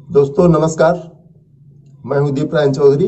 दोस्तों नमस्कार, मैं हूं दीपरायन चौधरी।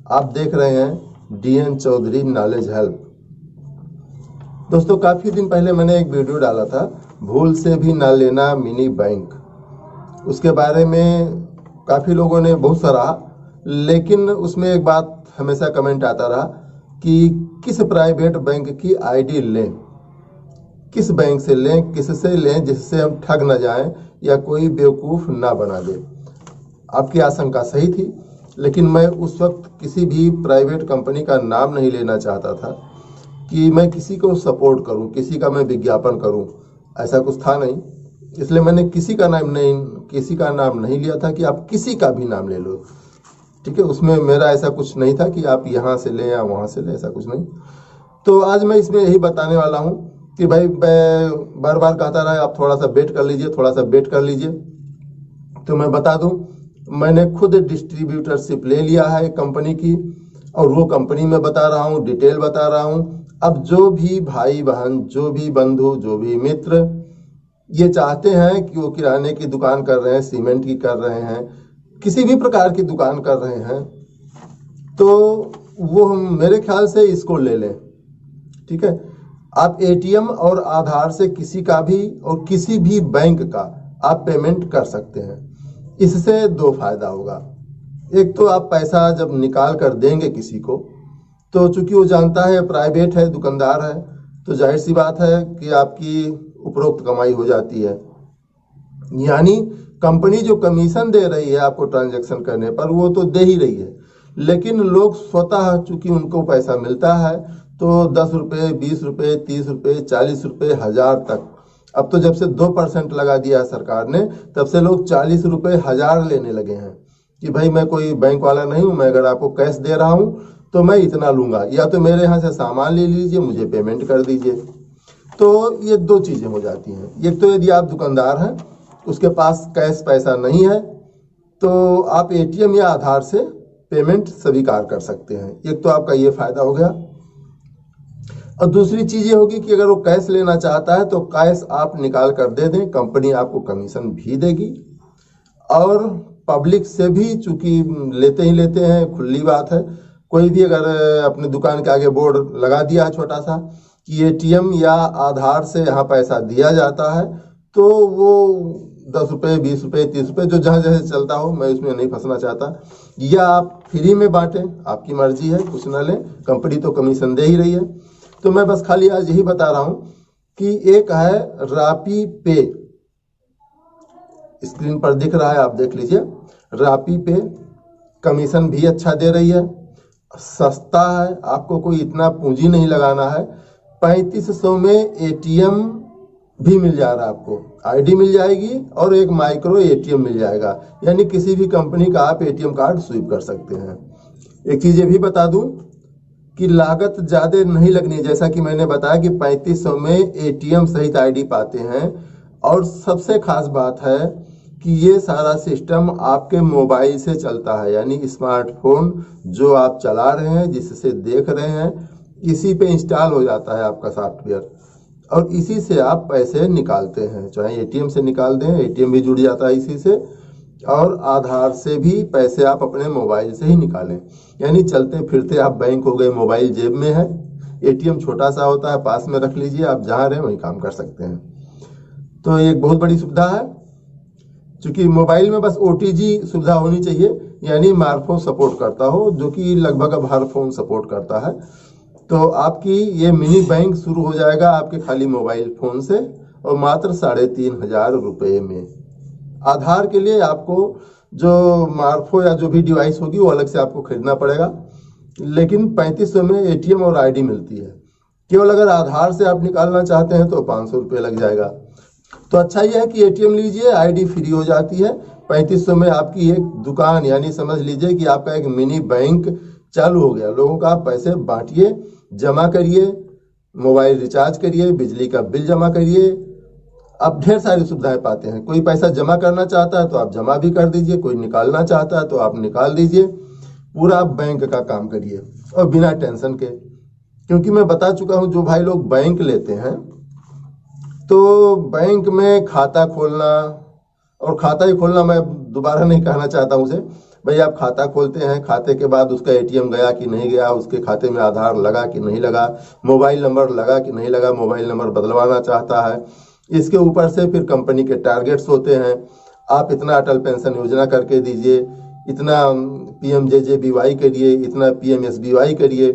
आप देख रहे हैं डीएन चौधरी नॉलेज हेल्प। दोस्तों काफ़ी दिन पहले मैंने एक वीडियो डाला था, भूल से भी ना लेना मिनी बैंक। उसके बारे में काफ़ी लोगों ने बहुत सराहा, लेकिन उसमें एक बात हमेशा कमेंट आता रहा कि किस प्राइवेट बैंक की आईडी लें, किस बैंक से लें, किससे लें जिससे हम ठग न जाएं या कोई बेवकूफ़ ना बना दे। आपकी आशंका सही थी, लेकिन मैं उस वक्त किसी भी प्राइवेट कंपनी का नाम नहीं लेना चाहता था कि मैं किसी को सपोर्ट करूं, किसी का मैं विज्ञापन करूं, ऐसा कुछ था नहीं। इसलिए मैंने किसी का नाम नहीं लिया था कि आप किसी का भी नाम ले लो, ठीक है। उसमें मेरा ऐसा कुछ नहीं था कि आप यहाँ से लें या वहाँ से लें, ऐसा कुछ नहीं। तो आज मैं इसमें यही बताने वाला हूँ कि भाई मैं बार बार कहता रहा आप थोड़ा सा वेट कर लीजिए, थोड़ा सा वेट कर लीजिए। तो मैं बता दूं, मैंने खुद डिस्ट्रीब्यूटरशिप ले लिया है कंपनी की, और वो कंपनी में बता रहा हूँ, डिटेल बता रहा हूँ। अब जो भी भाई बहन, जो भी बंधु, जो भी मित्र ये चाहते हैं कि वो किराने की दुकान कर रहे हैं, सीमेंट की कर रहे हैं, किसी भी प्रकार की दुकान कर रहे हैं, तो वो हम मेरे ख्याल से इसको ले लें, ठीक है। आप एटीएम और आधार से किसी का भी और किसी भी बैंक का आप पेमेंट कर सकते हैं। इससे दो फायदा होगा। एक तो आप पैसा जब निकाल कर देंगे किसी को, तो चूंकि वो जानता है प्राइवेट है, दुकानदार है, तो जाहिर सी बात है कि आपकी उपरोक्त कमाई हो जाती है। यानी कंपनी जो कमीशन दे रही है आपको ट्रांजैक्शन करने पर, वो तो दे ही रही है, लेकिन लोग स्वतः चूंकि उनको पैसा मिलता है तो 10 रुपये, 20 रुपये, 30 रुपये, 40 रुपये, 1000 तक। अब तो जब से 2% लगा दिया है सरकार ने, तब से लोग 40 रुपये, 1000 लेने लगे हैं कि भाई मैं कोई बैंक वाला नहीं हूँ, मैं अगर आपको कैश दे रहा हूँ तो मैं इतना लूंगा, या तो मेरे यहाँ से सामान ले लीजिए, मुझे पेमेंट कर दीजिए। तो ये दो चीज़ें हो जाती हैं। एक तो यदि आप दुकानदार हैं, उसके पास कैश पैसा नहीं है, तो आप एटीएम या आधार से पेमेंट स्वीकार कर सकते हैं। एक तो आपका ये फायदा हो गया। और दूसरी चीज ये होगी कि अगर वो कैश लेना चाहता है तो कैश आप निकाल कर दे दें, कंपनी आपको कमीशन भी देगी। और पब्लिक से भी चूंकि लेते ही लेते हैं, खुली बात है, कोई भी अगर अपनी दुकान के आगे बोर्ड लगा दिया है छोटा सा कि एटीएम या आधार से यहाँ पैसा दिया जाता है, तो वो 10 रुपये, 20 रुपये, 30 रुपये, जो जहाँ जैसे चलता हो, मैं उसमें नहीं फंसना चाहता। या आप फ्री में बांटें, आपकी मर्जी है, कुछ ना लें, कंपनी तो कमीशन दे ही रही है। तो मैं बस खाली आज यही बता रहा हूं कि एक है रापी पे, स्क्रीन पर दिख रहा है, आप देख लीजिए। रापी पे कमीशन भी अच्छा दे रही है, सस्ता है, आपको कोई इतना पूंजी नहीं लगाना है। 3500 में एटीएम भी मिल जा रहा है, आपको आईडी मिल जाएगी और एक माइक्रो एटीएम मिल जाएगा, यानी किसी भी कंपनी का आप एटीएम कार्ड स्वीप कर सकते हैं। एक चीज ये भी बता दूं कि लागत ज्यादा नहीं लगनी, जैसा कि मैंने बताया कि 3500 में एटीएम सहित आईडी पाते हैं। और सबसे खास बात है कि ये सारा सिस्टम आपके मोबाइल से चलता है, यानी स्मार्टफोन जो आप चला रहे हैं, जिससे देख रहे हैं, इसी पे इंस्टॉल हो जाता है आपका सॉफ्टवेयर, और इसी से आप पैसे निकालते हैं। चाहे एटीएम से निकाल दें, एटीएम भी जुड़ जाता है इसी से, और आधार से भी पैसे आप अपने मोबाइल से ही निकालें। यानी चलते फिरते आप बैंक हो गए, मोबाइल जेब में है, एटीएम छोटा सा होता है, पास में रख लीजिए, आप जहाँ रहे वहीं काम कर सकते हैं। तो एक बहुत बड़ी सुविधा है। चूंकि मोबाइल में बस ओटीजी सुविधा होनी चाहिए, यानी स्मार्टफोन सपोर्ट करता हो, जो कि लगभग अब हर फोन सपोर्ट करता है। तो आपकी ये मिनी बैंक शुरू हो जाएगा आपके खाली मोबाइल फोन से, और मात्र 3500 रुपये में। आधार के लिए आपको जो मार्फो या जो भी डिवाइस होगी वो अलग से आपको खरीदना पड़ेगा, लेकिन 3500 में एटीएम और आईडी मिलती है। केवल अगर आधार से आप निकालना चाहते हैं तो 500 रुपये लग जाएगा। तो अच्छा यह है कि एटीएम लीजिए, आईडी फ्री हो जाती है। 3500 में आपकी एक दुकान, यानी समझ लीजिए कि आपका एक मिनी बैंक चालू हो गया। लोगों का आप पैसे बांटिए, जमा करिए, मोबाइल रिचार्ज करिए, बिजली का बिल जमा करिए, आप ढेर सारी सुविधाएं पाते हैं। कोई पैसा जमा करना चाहता है तो आप जमा भी कर दीजिए, कोई निकालना चाहता है तो आप निकाल दीजिए। पूरा बैंक का काम करिए और बिना टेंशन के। क्योंकि मैं बता चुका हूं, जो भाई लोग बैंक लेते हैं तो बैंक में खाता खोलना, और खाता ही खोलना मैं दोबारा नहीं कहना चाहता हूँ उसे। भाई आप खाता खोलते हैं, खाते के बाद उसका एटीएम गया कि नहीं गया, उसके खाते में आधार लगा कि नहीं लगा, मोबाइल नंबर लगा कि नहीं लगा, मोबाइल नंबर बदलवाना चाहता है। इसके ऊपर से फिर कंपनी के टारगेट्स होते हैं, आप इतना अटल पेंशन योजना करके दीजिए, इतना PMJJBY करिए, इतना PMSBY करिए।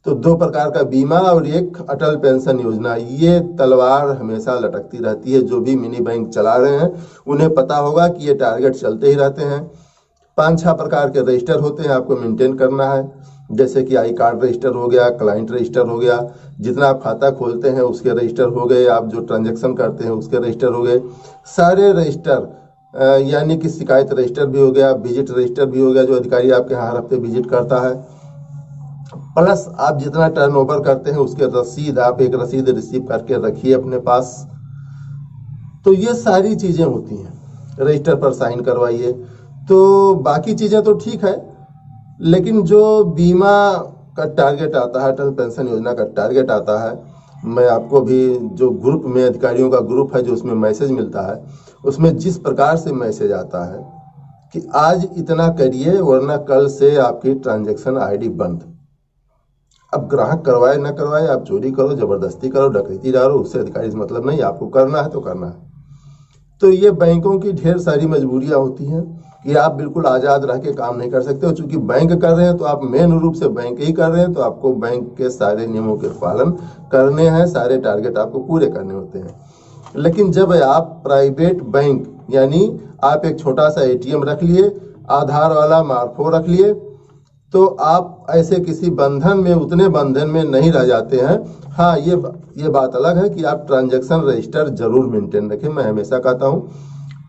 तो दो प्रकार का बीमा और एक अटल पेंशन योजना, ये तलवार हमेशा लटकती रहती है। जो भी मिनी बैंक चला रहे हैं उन्हें पता होगा कि ये टारगेट चलते ही रहते हैं। 5-6 प्रकार के रजिस्टर होते हैं, आपको मेंटेन करना है, जैसे कि आई कार्ड रजिस्टर हो गया, क्लाइंट रजिस्टर हो गया, जितना आप खाता खोलते हैं उसके रजिस्टर हो गए, आप जो ट्रांजैक्शन करते हैं उसके रजिस्टर हो गए, सारे रजिस्टर, यानी कि शिकायत रजिस्टर भी हो गया, विजिट रजिस्टर भी हो गया, जो अधिकारी आपके हर हफ्ते विजिट करता है, प्लस आप जितना टर्नओवर करते हैं उसके रसीद, आप एक रसीद रिसीव करके रखिए अपने पास। तो ये सारी चीजें होती हैं, रजिस्टर पर साइन करवाइए। तो बाकी चीजें तो ठीक है, लेकिन जो बीमा का टारगेट आता है, अटल पेंशन योजना का टारगेट आता है, मैं आपको भी जो ग्रुप में अधिकारियों का ग्रुप है जो उसमें मैसेज मिलता है, उसमें जिस प्रकार से मैसेज आता है कि आज इतना करिए वरना कल से आपकी ट्रांजैक्शन आईडी बंद। अब ग्राहक करवाए ना करवाए, आप चोरी करो, जबरदस्ती करो, डकैती डालो, उससे अधिकारी से मतलब नहीं, आपको करना है तो करना है। तो ये बैंकों की ढेर सारी मजबूरियां होती हैं कि आप बिल्कुल आज़ाद रह के काम नहीं कर सकते। और चूंकि बैंक कर रहे हैं तो आप मेन रूप से बैंक ही कर रहे हैं, तो आपको बैंक के सारे नियमों के पालन करने हैं, सारे टारगेट आपको पूरे करने होते हैं। लेकिन जब आप प्राइवेट बैंक, यानी आप एक छोटा सा ATM रख लिए, आधार वाला मार्फो रख लिए, तो आप ऐसे किसी बंधन में, उतने बंधन में नहीं रह जाते हैं। हाँ, ये बात अलग है कि आप ट्रांजैक्शन रजिस्टर जरूर मेंटेन रखें। मैं हमेशा कहता हूँ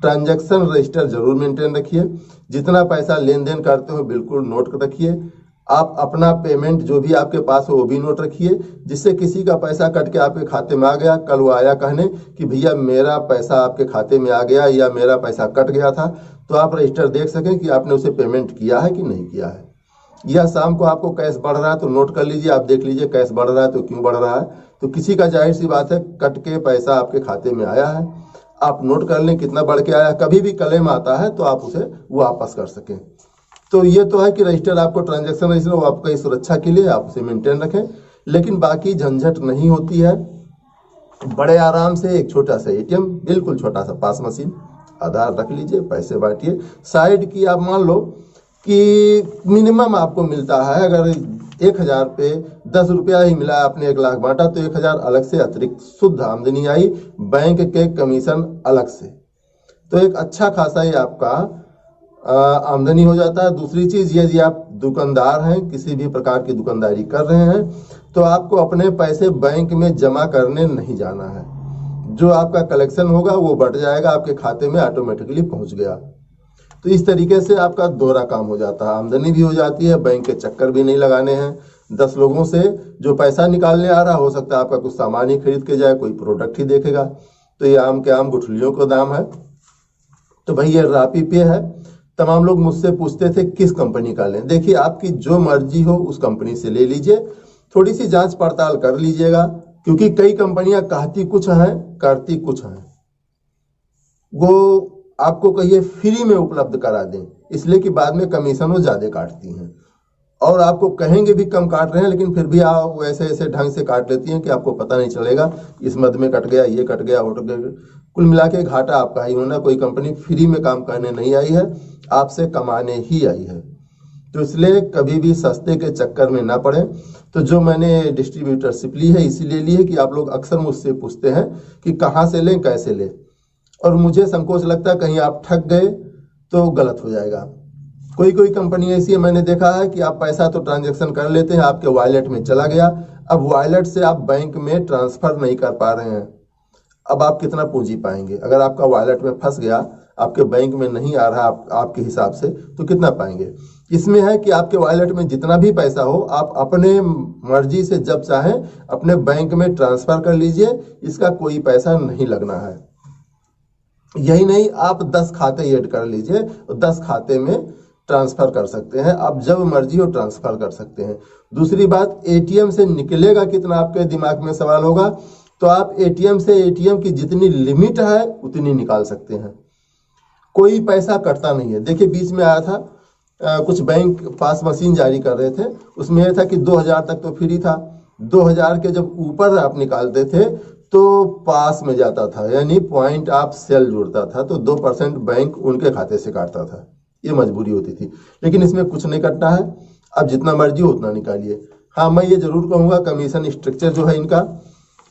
ट्रांजैक्शन रजिस्टर जरूर मेंटेन रखिए। जितना पैसा लेन देन करते हो बिल्कुल नोट रखिए। आप अपना पेमेंट जो भी आपके पास हो वो भी नोट रखिए, जिससे किसी का पैसा कट के आपके खाते में आ गया, कल वो आया कहने कि भैया मेरा पैसा आपके खाते में आ गया या मेरा पैसा कट गया था, तो आप रजिस्टर देख सकें कि आपने उसे पेमेंट किया है कि नहीं किया है। या शाम को आपको कैश बढ़ रहा है तो नोट कर लीजिए, आप देख लीजिए कैश बढ़ रहा है तो क्यों बढ़ रहा है। तो किसी का जाहिर सी बात है कट के पैसा आपके खाते में आया है, आप नोट कर लें कितना बढ़ के आया। कभी भी क्लेम आता है तो आप उसे वापस कर सकें। तो ये तो है कि रजिस्टर आपको ट्रांजैक्शन रजिस्टर वो आपकी सुरक्षा के लिए आप उसे मेंटेन रखें, लेकिन बाकी झंझट नहीं होती है। बड़े आराम से एक छोटा सा ATM, बिल्कुल छोटा सा पास मशीन, आधार रख लीजिए, पैसे बांटिए। साइड की आप मान लो कि मिनिमम आपको मिलता है, अगर 1000 पे 10 रुपया ही मिला, आपने 1 लाख बांटा तो 1000 अलग से अतिरिक्त शुद्ध आमदनी आई, बैंक के कमीशन अलग से। तो एक अच्छा खासा ही आपका आमदनी हो जाता है। दूसरी चीज, यदि आप दुकानदार हैं, किसी भी प्रकार की दुकानदारी कर रहे हैं, तो आपको अपने पैसे बैंक में जमा करने नहीं जाना है। जो आपका कलेक्शन होगा वो बढ़ जाएगा, आपके खाते में ऑटोमेटिकली पहुंच गया। तो इस तरीके से आपका दोहरा काम हो जाता है, आमदनी भी हो जाती है, बैंक के चक्कर भी नहीं लगाने हैं। 10 लोगों से जो पैसा निकालने आ रहा, हो सकता है आपका कुछ सामान ही खरीद के जाए, कोई प्रोडक्ट ही देखेगा। तो ये आम के आम गुठलियों का दाम है। तो भाई ये रापी पे है। तमाम लोग मुझसे पूछते थे किस कंपनी का लें। देखिए आपकी जो मर्जी हो उस कंपनी से ले लीजिए, थोड़ी सी जांच पड़ताल कर लीजिएगा, क्योंकि कई कंपनियां कहती कुछ हैं करती कुछ हैं। वो आपको कहिए फ्री में उपलब्ध करा दें, इसलिए कि बाद में कमीशन वो ज्यादा काटती हैं, और आपको कहेंगे भी कम काट रहे हैं, लेकिन फिर भी आप वैसे ऐसे ढंग से काट लेती हैं कि आपको पता नहीं चलेगा, इस मद में कट गया, ये कट गया, वो कट गया। कुल मिला के घाटा आपका ही होना। कोई कंपनी फ्री में काम करने नहीं आई है, आपसे कमाने ही आई है। तो इसलिए कभी भी सस्ते के चक्कर में ना पड़े। तो जो मैंने डिस्ट्रीब्यूटरशिप ली है इसीलिए ली है कि आप लोग अक्सर मुझसे पूछते हैं कि कहाँ से लें, कैसे लें, और मुझे संकोच लगता है कहीं आप ठग गए तो गलत हो जाएगा। कोई कोई कंपनी ऐसी है, मैंने देखा है कि आप पैसा तो ट्रांजैक्शन कर लेते हैं, आपके वॉलेट में चला गया, अब वॉलेट से आप बैंक में ट्रांसफर नहीं कर पा रहे हैं। अब आप कितना पूंजी पाएंगे? अगर आपका वॉलेट में फंस गया, आपके बैंक में नहीं आ रहा आपके हिसाब से, तो कितना पाएंगे? इसमें है कि आपके वॉलेट में जितना भी पैसा हो आप अपने मर्जी से जब चाहें अपने बैंक में ट्रांसफर कर लीजिए, इसका कोई पैसा नहीं लगना है। यही नहीं, आप 10 खाते ऐड कर लीजिए, 10 खाते में ट्रांसफर कर सकते हैं, आप जब मर्जी हो ट्रांसफर कर सकते हैं। दूसरी बात, ATM से निकलेगा कितना, आपके दिमाग में सवाल होगा, तो आप ATM से ATM की जितनी लिमिट है उतनी निकाल सकते हैं। कोई पैसा कटता नहीं है। देखिए बीच में आया था कुछ बैंक पास मशीन जारी कर रहे थे, उसमें यह था कि 2000 तक तो फ्री था, 2000 के जब ऊपर आप निकालते थे तो पास में जाता था, यानी पॉइंट ऑफ सेल जुड़ता था, तो 2% बैंक उनके खाते से काटता था, ये मजबूरी होती थी। लेकिन इसमें कुछ नहीं कटना है, अब जितना मर्जी हो उतना निकालिए। हाँ, मैं ये जरूर कहूँगा कमीशन स्ट्रक्चर जो है इनका,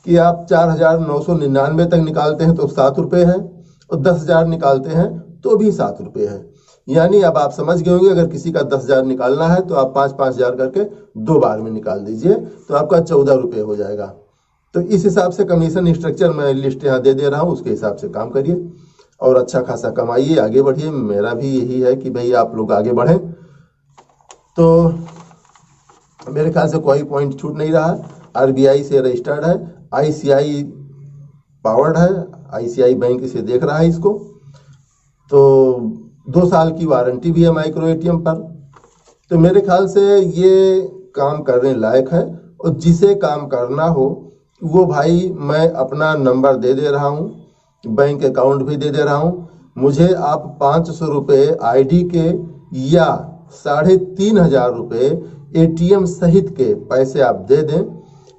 कि आप 4999 तक निकालते हैं तो 7 रुपये है, और 10,000 निकालते हैं तो भी 7 रुपये है। यानी अब आप समझ गए होंगे, अगर किसी का 10,000 निकालना है तो आप 5,000 करके 2 बार में निकाल दीजिए, तो आपका 14 रुपये हो जाएगा। तो इस हिसाब से कमीशन स्ट्रक्चर मैं लिस्ट यहाँ दे रहा हूँ, उसके हिसाब से काम करिए और अच्छा खासा कमाइए, आगे बढ़िए। मेरा भी यही है कि भाई आप लोग आगे बढ़ें। तो मेरे ख्याल से कोई पॉइंट छूट नहीं रहा। RBI से रजिस्टर्ड है, ICI पावर्ड है, ICI बैंक इसे देख रहा है इसको, तो 2 साल की वारंटी भी है माइक्रो ATM पर। तो मेरे ख्याल से ये काम करने लायक है, और जिसे काम करना हो वो भाई मैं अपना नंबर दे रहा हूँ, बैंक अकाउंट भी दे रहा हूँ। मुझे आप 500 रुपये ID के या 3,500 रुपये ATM सहित के पैसे आप दे दें,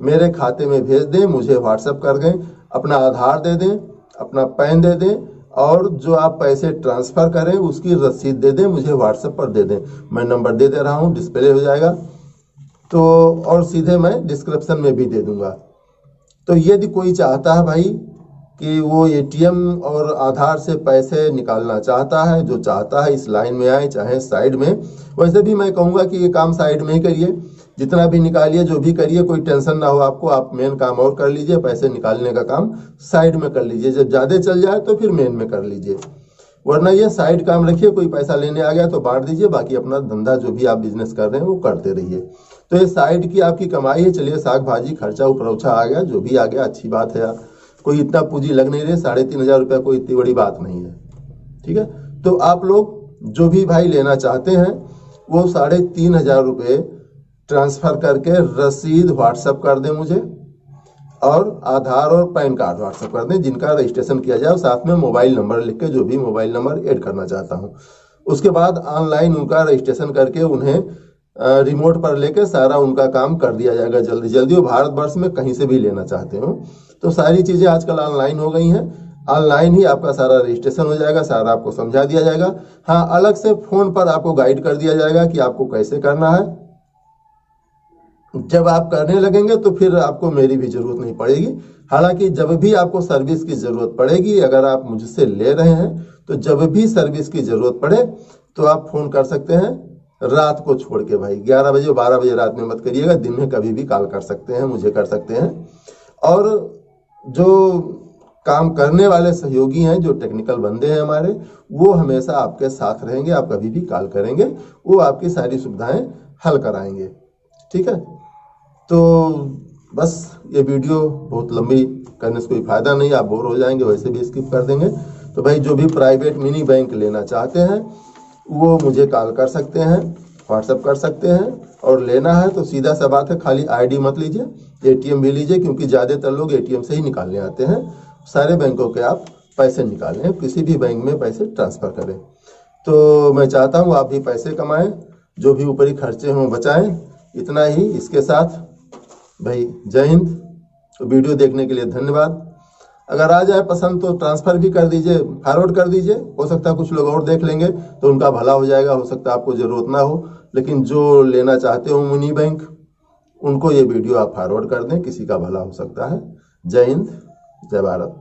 मेरे खाते में भेज दें, मुझे व्हाट्सएप कर दें, अपना आधार दे दें, अपना पैन दे दें, और जो आप पैसे ट्रांसफ़र करें उसकी रसीद दे दें, मुझे व्हाट्सएप पर दे दें। मैं नंबर दे रहा हूँ, डिस्प्ले हो जाएगा, तो और सीधे मैं डिस्क्रिप्शन में भी दे दूँगा। तो यदि कोई चाहता है भाई कि वो ATM और आधार से पैसे निकालना चाहता है, जो चाहता है इस लाइन में आए, चाहे साइड में। वैसे भी मैं कहूँगा कि ये काम साइड में ही करिए, जितना भी निकालिए, जो भी करिए, कोई टेंशन ना हो आपको। आप मेन काम और कर लीजिए, पैसे निकालने का काम साइड में कर लीजिए। जब ज़्यादा चल जाए तो फिर मेन में कर लीजिए, वरना ये साइड काम रखिए। कोई पैसा लेने आ गया तो बांट दीजिए, बाकी अपना धंधा जो भी आप बिजनेस कर रहे हैं वो करते रहिए। तो ये साइड की आपकी कमाई है। चलिए, साग भाजी खर्चा ऊपर आ गया, जो भी आ गया अच्छी बात है। कोई इतना पूंजी लग नहीं रही, 3,500 रुपया कोई इतनी बड़ी बात नहीं है, ठीक है। तो आप लोग जो भी भाई लेना चाहते हैं वो 3,500 रुपये ट्रांसफ़र करके रसीद व्हाट्सएप कर दें मुझे, और आधार और पैन कार्ड व्हाट्सएप कर दें जिनका रजिस्ट्रेशन किया जाए, और साथ में मोबाइल नंबर लिख के, जो भी मोबाइल नंबर ऐड करना चाहता हूं। उसके बाद ऑनलाइन उनका रजिस्ट्रेशन करके उन्हें रिमोट पर लेके सारा उनका काम कर दिया जाएगा जल्दी जल्दी। वो भारतवर्ष में कहीं से भी लेना चाहते हो तो सारी चीज़ें आजकल ऑनलाइन हो गई हैं। ऑनलाइन ही आपका सारा रजिस्ट्रेशन हो जाएगा, सारा आपको समझा दिया जाएगा। हाँ, अलग से फ़ोन पर आपको गाइड कर दिया जाएगा कि आपको कैसे करना है। जब आप करने लगेंगे तो फिर आपको मेरी भी जरूरत नहीं पड़ेगी। हालांकि जब भी आपको सर्विस की जरूरत पड़ेगी, अगर आप मुझसे ले रहे हैं तो जब भी सर्विस की जरूरत पड़े तो आप फोन कर सकते हैं, रात को छोड़ के भाई। 11 बजे 12 बजे रात में मत करिएगा, दिन में कभी भी कॉल कर सकते हैं, मुझे कर सकते हैं। और जो काम करने वाले सहयोगी हैं, जो टेक्निकल बंदे हैं हमारे, वो हमेशा आपके साथ रहेंगे। आप कभी भी कॉल करेंगे वो आपकी सारी सुविधाएं हल कराएंगे, ठीक है। तो बस ये वीडियो बहुत लंबी करने से कोई फायदा नहीं, आप बोर हो जाएंगे, वैसे भी स्किप कर देंगे। तो भाई जो भी प्राइवेट मिनी बैंक लेना चाहते हैं वो मुझे कॉल कर सकते हैं, व्हाट्सएप कर सकते हैं। और लेना है तो सीधा सा बात है, खाली ID मत लीजिए, ATM भी लीजिए, क्योंकि ज़्यादातर लोग ATM से ही निकालने आते हैं। सारे बैंकों के आप पैसे निकालें, किसी भी बैंक में पैसे ट्रांसफ़र करें। तो मैं चाहता हूँ आप भी पैसे कमाएं, जो भी ऊपरी खर्चे हों बचाएं। इतना ही, इसके साथ भाई जय हिंद। तो वीडियो देखने के लिए धन्यवाद। अगर आ जाए पसंद तो ट्रांसफ़र भी कर दीजिए, फॉरवर्ड कर दीजिए। हो सकता है कुछ लोग और देख लेंगे तो उनका भला हो जाएगा, हो सकता है आपको ज़रूरत ना हो। लेकिन जो लेना चाहते हो मिनी बैंक, उनको ये वीडियो आप फॉरवर्ड कर दें, किसी का भला हो सकता है। जय हिंद, जय भारत।